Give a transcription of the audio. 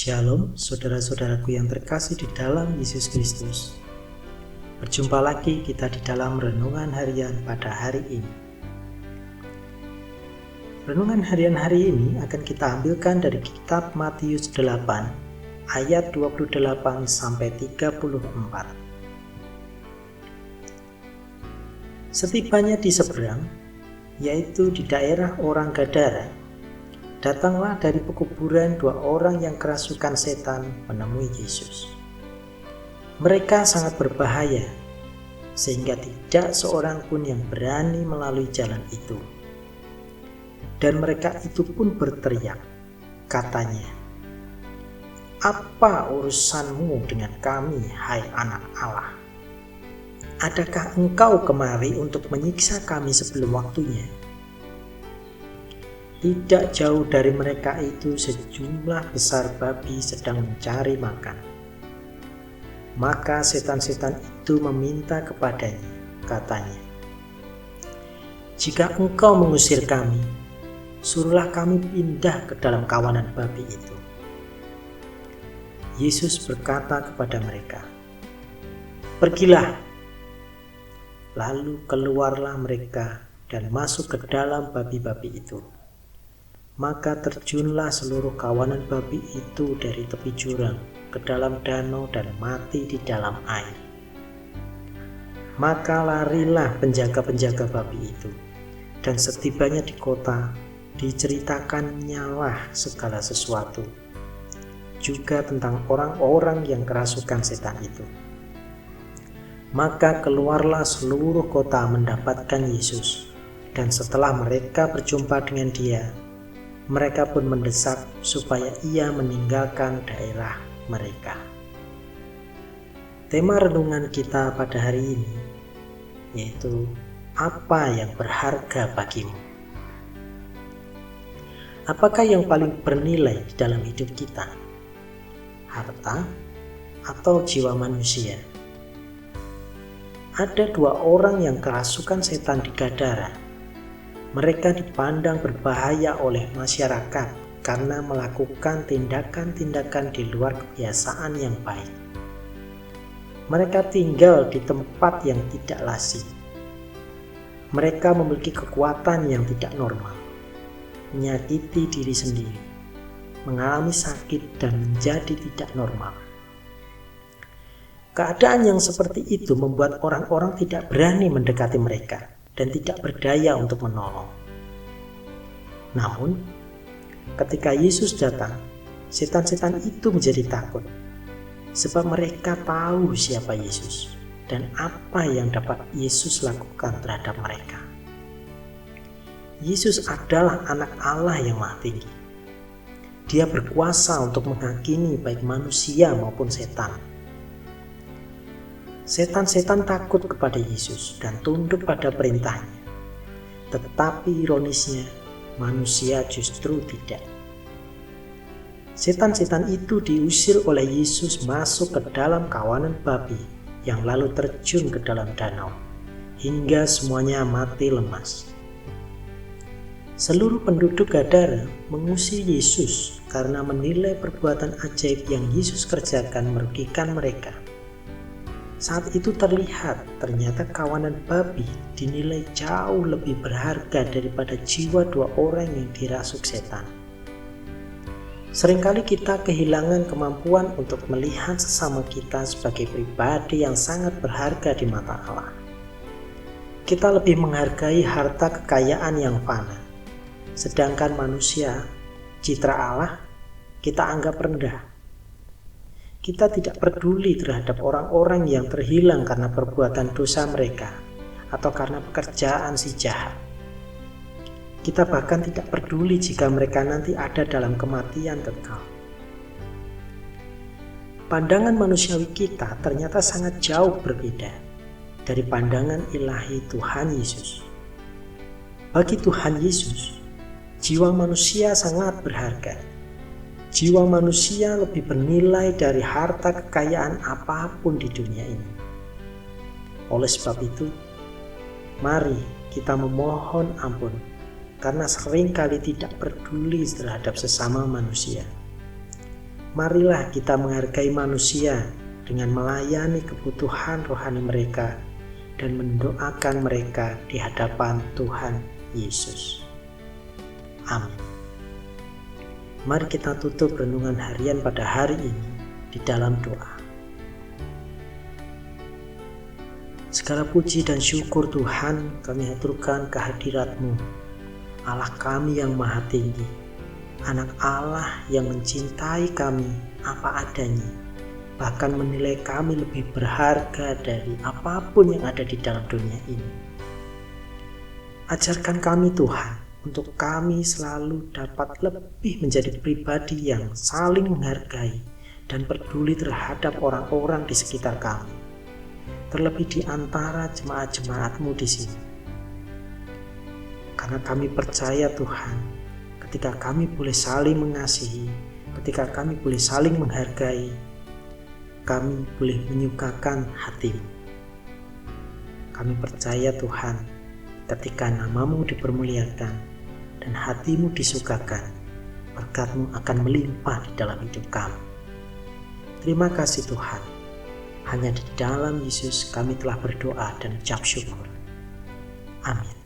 Shalom, saudara-saudaraku yang terkasih di dalam Yesus Kristus. Berjumpa lagi kita di dalam renungan harian pada hari ini. Renungan harian hari ini akan kita ambilkan dari kitab Matius 8 ayat 28 sampai 34. Setibanya di seberang, yaitu di daerah orang Gadara, datanglah dari pekuburan dua orang yang kerasukan setan menemui Yesus. Mereka sangat berbahaya, sehingga tidak seorang pun yang berani melalui jalan itu. Dan mereka itu pun berteriak, katanya, "Apa urusanmu dengan kami, hai anak Allah? Adakah engkau kemari untuk menyiksa kami sebelum waktunya?" Tidak jauh dari mereka itu sejumlah besar babi sedang mencari makan. Maka setan-setan itu meminta kepadanya, katanya, "Jika engkau mengusir kami, suruhlah kami pindah ke dalam kawanan babi itu." Yesus berkata kepada mereka, "Pergilah." Lalu keluarlah mereka dan masuk ke dalam babi-babi itu. Maka terjunlah seluruh kawanan babi itu dari tepi jurang ke dalam danau dan mati di dalam air. Maka larilah penjaga-penjaga babi itu, dan setibanya di kota, diceritakannya segala sesuatu, juga tentang orang-orang yang kerasukan setan itu. Maka keluarlah seluruh kota mendapatkan Yesus, dan setelah mereka berjumpa dengan Dia, mereka pun mendesak supaya Ia meninggalkan daerah mereka. Tema renungan kita pada hari ini yaitu apa yang berharga bagimu? Apakah yang paling bernilai di dalam hidup kita? Harta atau jiwa manusia? Ada dua orang yang kerasukan setan di Gadara. Mereka dipandang berbahaya oleh masyarakat karena melakukan tindakan-tindakan di luar kebiasaan yang baik. Mereka tinggal di tempat yang tidak lazim. Mereka memiliki kekuatan yang tidak normal, menyakiti diri sendiri, mengalami sakit dan menjadi tidak normal. Keadaan yang seperti itu membuat orang-orang tidak berani mendekati mereka dan tidak berdaya untuk menolong. Namun, ketika Yesus datang, setan-setan itu menjadi takut, sebab mereka tahu siapa Yesus dan apa yang dapat Yesus lakukan terhadap mereka. Yesus adalah anak Allah yang Maha Tinggi. Dia berkuasa untuk menghakimi baik manusia maupun setan. Setan-setan takut kepada Yesus dan tunduk pada perintahnya. Tetapi ironisnya, manusia justru tidak. Setan-setan itu diusir oleh Yesus masuk ke dalam kawanan babi yang lalu terjun ke dalam danau, hingga semuanya mati lemas. Seluruh penduduk Gadara mengusir Yesus karena menilai perbuatan ajaib yang Yesus kerjakan merugikan mereka. Saat itu terlihat ternyata kawanan babi dinilai jauh lebih berharga daripada jiwa dua orang yang dirasuk setan. Seringkali kita kehilangan kemampuan untuk melihat sesama kita sebagai pribadi yang sangat berharga di mata Allah. Kita lebih menghargai harta kekayaan yang fana, sedangkan manusia, citra Allah, kita anggap rendah. Kita tidak peduli terhadap orang-orang yang terhilang karena perbuatan dosa mereka atau karena pekerjaan si jahat. Kita bahkan tidak peduli jika mereka nanti ada dalam kematian kekal. Pandangan manusiawi kita ternyata sangat jauh berbeda dari pandangan ilahi Tuhan Yesus. Bagi Tuhan Yesus, jiwa manusia sangat berharga. Jiwa manusia lebih bernilai dari harta kekayaan apapun di dunia ini. Oleh sebab itu, mari kita memohon ampun karena seringkali tidak peduli terhadap sesama manusia. marilah kita menghargai manusia dengan melayani kebutuhan rohani mereka dan mendoakan mereka di hadapan Tuhan Yesus. Amin. Mari kita tutup renungan harian pada hari ini di dalam doa. Segala puji dan syukur Tuhan kami haturkan kehadirat-Mu, Allah kami yang maha tinggi, anak Allah yang mencintai kami apa adanya, bahkan menilai kami lebih berharga dari apapun yang ada di dalam dunia ini. Ajarkan kami Tuhan, untuk kami selalu dapat lebih menjadi pribadi yang saling menghargai dan peduli terhadap orang-orang di sekitar kami, terlebih di antara jemaat-jemaat-Mu di sini. Karena kami percaya Tuhan, ketika kami boleh saling mengasihi, ketika kami boleh saling menghargai, kami boleh menyukakan hati-Mu. Kami percaya Tuhan, ketika nama-Mu dipermuliakan dan hati-Mu disukakan, berkat-Mu akan melimpah di dalam hidup kami. Terima kasih Tuhan, hanya di dalam Yesus kami telah berdoa dan ucap syukur. Amin.